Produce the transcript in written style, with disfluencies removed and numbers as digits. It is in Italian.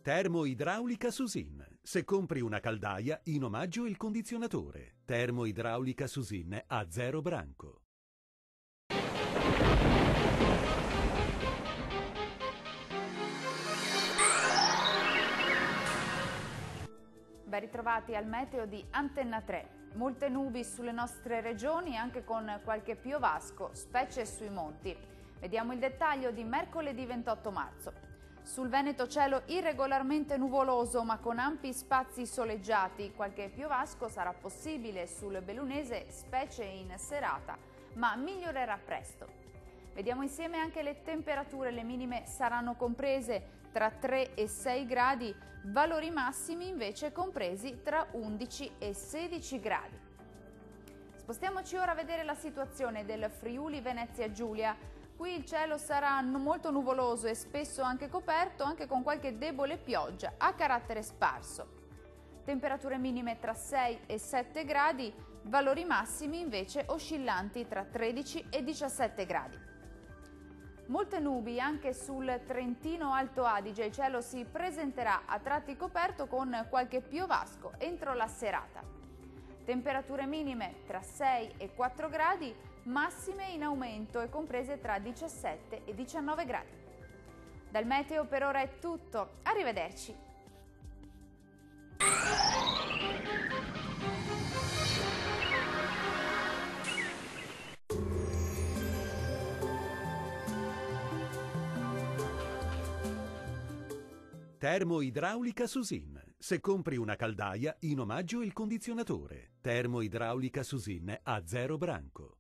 Termoidraulica Susin. Se compri una caldaia, in omaggio il condizionatore. Termoidraulica Susin a 0 branco. Ben ritrovati al meteo di Antenna 3. Molte nubi sulle nostre regioni, anche con qualche piovasco, specie sui monti. Vediamo il dettaglio di mercoledì 28 marzo. Sul Veneto cielo irregolarmente nuvoloso ma con ampi spazi soleggiati. Qualche piovasco sarà possibile sul Bellunese, specie in serata, ma migliorerà presto. Vediamo insieme anche le temperature. Le minime saranno comprese tra 3 e 6 gradi, valori massimi invece compresi tra 11 e 16 gradi. Spostiamoci ora a vedere la situazione del Friuli Venezia Giulia. Qui il cielo sarà molto nuvoloso e spesso anche coperto, anche con qualche debole pioggia a carattere sparso. Temperature minime tra 6 e 7 gradi, valori massimi invece oscillanti tra 13 e 17 gradi. Molte nubi anche sul Trentino Alto Adige. Il cielo si presenterà a tratti coperto con qualche piovasco entro la serata. Temperature minime tra 6 e 4 gradi, massime in aumento e comprese tra 17 e 19 gradi. Dal meteo per ora è tutto, arrivederci! Termoidraulica Susin. Se compri una caldaia, in omaggio il condizionatore. Termoidraulica Susin a 0 branco.